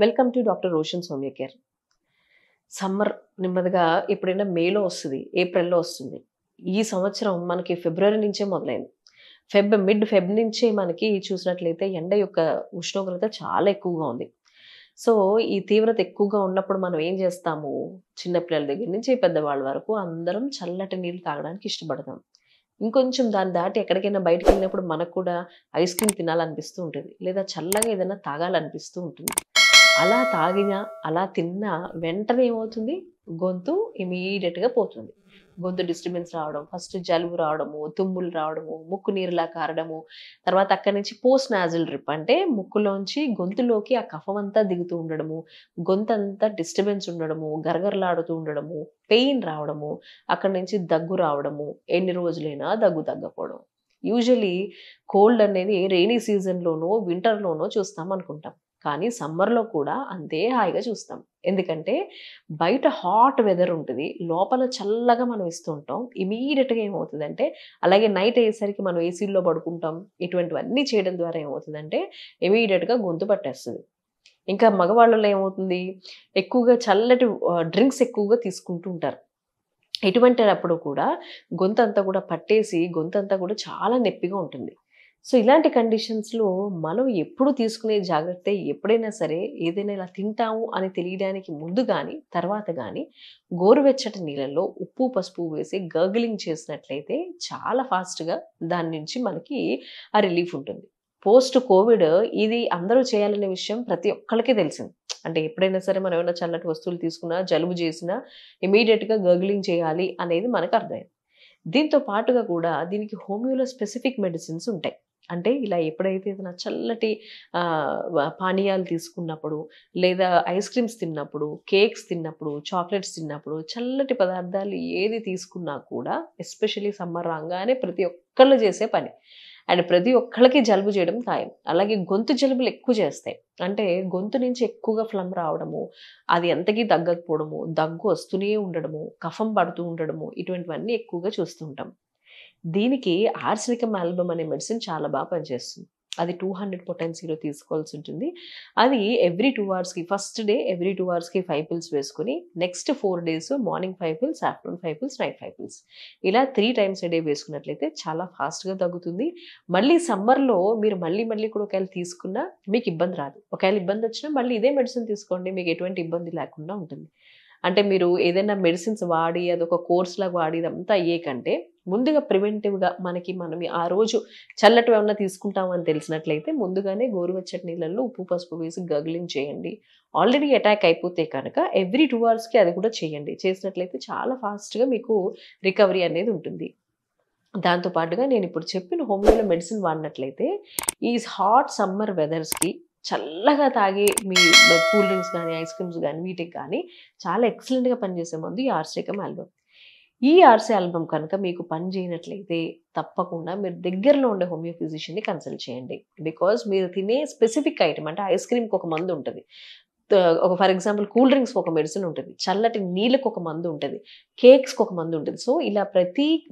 Welcome to doctor Roshan Soumya care. Summer నెమ్మదిగా ఎప్పుడైనా మేలో వస్తుంది, ఏప్రిల్లో వస్తుంది. ఈ సంవత్సరం మనకి ఫిబ్రవరి నుంచే మొదలైంది. మిడ్ ఫెబ్ నుంచే మనకి చూసినట్లయితే ఎండ యొక్క ఉష్ణోగ్రత చాలా ఎక్కువగా ఉంది. సో, ఈ తీవ్రత ఎక్కువగా ఉన్నప్పుడు మనం ఏం చేస్తాము, చిన్న పిల్లల దగ్గర నుంచి పెద్దవాళ్ళ వరకు అందరం చల్లటి నీళ్ళు తాగడానికి ఇష్టపడతాం. ఇంకొంచెం దాన్ని దాటి ఎక్కడికైనా బయటికెళ్ళినప్పుడు మనకు కూడా ఐస్ క్రీమ్ తినాలనిపిస్తూ ఉంటది. లేదా చల్లగా ఏదైనా తాగాలనిపిస్తూ ఉంటుంది. అలా తాగినా, అలా తిన్నా వెంటనే ఏమవుతుంది? గొంతు ఇమ్మీడియేట్‌గా పోతుంది. గొంతు డిస్టర్బెన్స్ రావడం, ఫస్ట్ జలుబు రావడము, తుమ్ములు రావడము, ముక్కు నీరులా కారడము, తర్వాత అక్కడి నుంచి పోస్ట్ నాజల్ డ్రిప్ అంటే ముక్కులోంచి గొంతులోకి ఆ కఫం అంతా దిగుతూ ఉండడము, గొంతంతా డిస్టర్బెన్స్ ఉండడము, గరగరలాడుతూ ఉండడము, పెయిన్ రావడము, అక్కడి నుంచి దగ్గు రావడము, ఎన్ని రోజులైనా దగ్గు తగ్గకపోవడం. యూజువల్లీ కోల్డ్ అనేది రెయినీ సీజన్‌లోనో, వింటర్‌లోనో చూస్తామనుకుంటాం. కానీ సమ్మర్‌లో కూడా అంతే హాయిగా చూస్తాం. ఎందుకంటే బయట హాట్ వెదర్ ఉంటది. లోపల చల్లగా మనం ఇస్తూ ఉంటాం. ఇమ్మీడియేట్‌గా ఏమవుతదంటే అలాగే నైట్ అయ్యేసరికి మనం ఏసీల్లో పడుకుంటాం. ఇటువంటివన్నీ చేయడం ద్వారా ఏమవుతదంటే ఇమ్మీడియేట్‌గా గొంతు పట్టేస్తది. ఇంకా మగవాళ్ళలో ఏమవుతుంది? ఎక్కువగా చల్లటి డ్రింక్స్ ఎక్కువగా తీసుకుంటూ ఉంటారు. ఇటువంటప్పుడు కూడా గొంతంతా కూడా పట్టేసి గొంతంతా కూడా చాలా నొప్పిగా ఉంటుంది. సో, ఇలాంటి కండిషన్స్‌లో మనం ఎప్పుడు తీసుకునే జాగ్రత్త ఎప్పుడైనా సరే ఏదైనా ఇలా తింటాము అని తెలియడానికి ముందు గాని, తర్వాత గాని గోరువెచ్చటి నీళ్ళల్లో ఉప్పు, పసుపు వేసి గర్గిలింగ్ చేసినట్లయితే చాలా ఫాస్ట్‌గా దాని నుంచి మనకి ఆ రిలీఫ్ ఉంటుంది. పోస్ట్ కోవిడ్ ఇది అందరూ చేయాలనే విషయం ప్రతి ఒక్కళ్ళకి తెలిసింది. అంటే ఎప్పుడైనా సరే మనం ఏమైనా చల్లటి వస్తువులు తీసుకున్నా, జలుబు చేసినా ఇమ్మీడియేట్‌గా గర్గిలింగ్ చేయాలి అనేది మనకు అర్థమైంది. దీంతో పాటుగా కూడా దీనికి హోమియోలో స్పెసిఫిక్ మెడిసిన్స్ ఉంటాయి. అంటే ఇలా ఎప్పుడైతే ఏదైనా చల్లటి పానీయాలు తీసుకున్నప్పుడు, లేదా ఐస్ క్రీమ్స్ తిన్నప్పుడు, కేక్స్ తిన్నప్పుడు, చాక్లెట్స్ తిన్నప్పుడు, చల్లటి పదార్థాలు ఏది తీసుకున్నా కూడా ఎస్పెషల్లీ సమ్మర్ రాంగానే ప్రతి ఒక్కళ్ళు చేసే పని. అండ్ ప్రతి ఒక్కళ్ళకి జలుబు చేయడం ఖాయం. అలాగే గొంతు జలుబులు ఎక్కువ చేస్తాయి. అంటే గొంతు నుంచి ఎక్కువగా ఫ్లమ్ రావడము, అది ఎంతకీ తగ్గకపోవడము, దగ్గు వస్తూనే ఉండడము, కఫం పడుతూ ఉండడము, ఇటువంటివన్నీ ఎక్కువగా చూస్తూ ఉంటాం. దీనికి ఆర్సెనికం ఆల్బమ్ అనే మెడిసిన్ చాలా పనిచేస్తుంది. అది 200 పొటెన్సీలో తీసుకోవాల్సి ఉంటుంది. అది ఎవ్రీ 2 అవర్స్‌కి ఫస్ట్ డే ఎవ్రీ 2 అవర్స్‌కి 5 పిల్స్ వేసుకొని next 4 days morning 5 pills, afternoon 5 pills, night 5 pills. ఇలా 3 టైమ్స్ ఎ డే వేసుకున్నట్లయితే చాలా ఫాస్ట్‌గా తగ్గుతుంది. మళ్ళీ సమ్మర్‌లో మీరు మళ్ళీ మళ్ళీ కూడా ఒకవేళ తీసుకున్నా మీకు ఇబ్బంది రాదు. ఒకవేళ ఇబ్బందొచ్చినా మళ్ళీ ఇదే మెడిసిన్ తీసుకోండి. మీకు ఎటువంటి ఇబ్బంది లేకుండా ఉంటుంది. అంటే మీరు ఏదైనా మెడిసిన్స్ వాడి అదొక కోర్స్‌లాగా వాడి ఇదంతా అయ్యే కంటే ముందుగా ప్రివెంటివ్‌గా మనం ఆ రోజు చల్లటివేమన్నా తీసుకుంటామని తెలిసినట్లయితే ముందుగానే గోరువెచ్చటి నీళ్ళల్లో ఉప్పు, పసుపు వేసి గర్గ్లింగ్ చేయండి. ఆల్రెడీ అటాక్ అయిపోతే కనుక ఎవ్రీ 2 అవర్స్‌కి అది కూడా చేయండి. చేసినట్లయితే చాలా ఫాస్ట్‌గా మీకు రికవరీ అనేది ఉంటుంది. దాంతో పాటుగా నేనిప్పుడు చెప్పిన హోమియోలో మెడిసిన్ వాడినట్లయితే ఈ హాట్ సమ్మర్ వెదర్స్‌కి చల్లగా తాగే మీ కూల్ డ్రింక్స్ గానీ, ఐస్ క్రీమ్స్ గానీ వీటికి గానీ చాలా ఎక్సలెంట్‌గా పనిచేసే మందు ఈ ఆర్సెనికం ఆల్బమ్. ఈ ఆర్సీ ఆల్బమ్ కనుక మీకు పని చేయనట్లయితే తప్పకుండా మీరు దగ్గరలో ఉండే హోమియో ఫిజిషియన్‌ని కన్సల్ట్ చేయండి. బికాజ్ మీరు తినే స్పెసిఫిక్ ఐటెమ్ అంటే ఐస్ క్రీమ్‌కి ఒక మందు ఉంటది. ఒక ఫర్ ఎగ్జాంపుల్ కూల్ డ్రింక్స్‌కి ఒక మెడిసిన్ ఉంటది. చల్లటి నీళ్ళకి ఒక మందు ఉంటది. కేక్స్‌కి ఒక మందు ఉంటది. సో, ఇలా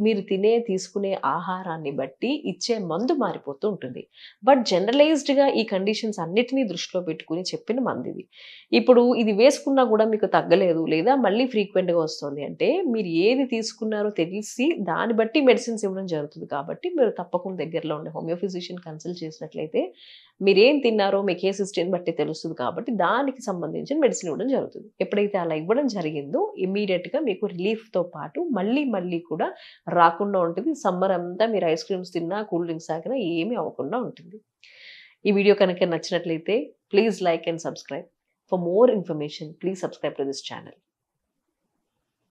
మీరు తీసుకునే ఆహారాన్ని బట్టి ఇచ్చే మందు మారిపోతూ ఉంటుంది. బట్ జనరలైజ్డ్‌గా ఈ కండిషన్స్ అన్నిటిని దృష్టిలో పెట్టుకొని చెప్పిన మందిది. ఇప్పుడు ఇది వేసుకున్నా కూడా మీకు తగ్గలేదు లేదా మళ్ళీ ఫ్రీక్వెంట్‌గా వస్తుంది అంటే మీరు ఏది తీసుకున్నారో తెలిసి దాన్ని బట్టి మెడిసిన్స్ ఇవ్వడం జరుగుతుంది కాబట్టి మీరు తప్పకుండా దగ్గరలో ఉండే హోమియో ఫిజిషియన్ కన్సల్ట్ చేసినట్లయితే మీరేం తిన్నారో మీ కేస్ హిస్టరీని బట్టి తెలుస్తుంది కాబట్టి దానికి సంబంధించిన మెడిసిన్ ఇవ్వడం జరుగుతుంది. ఎప్పుడైతే అలా ఇవ్వడం జరిగిందో ఇమ్మీడియేట్‌గా మీకు రిలీఫ్‌తో పాటు మళ్ళీ మళ్ళీ కూడా రాకుండా ఉంటుంది. సమ్మర్ అంతా మీరు ఐస్ క్రీమ్స్ తిన్నా, కూల్ డ్రింక్స్ తాగినా ఏమీ అవ్వకుండా ఉంటుంది. ఈ వీడియో కనుక నచ్చినట్లయితే please like and subscribe. For more information please subscribe to this channel.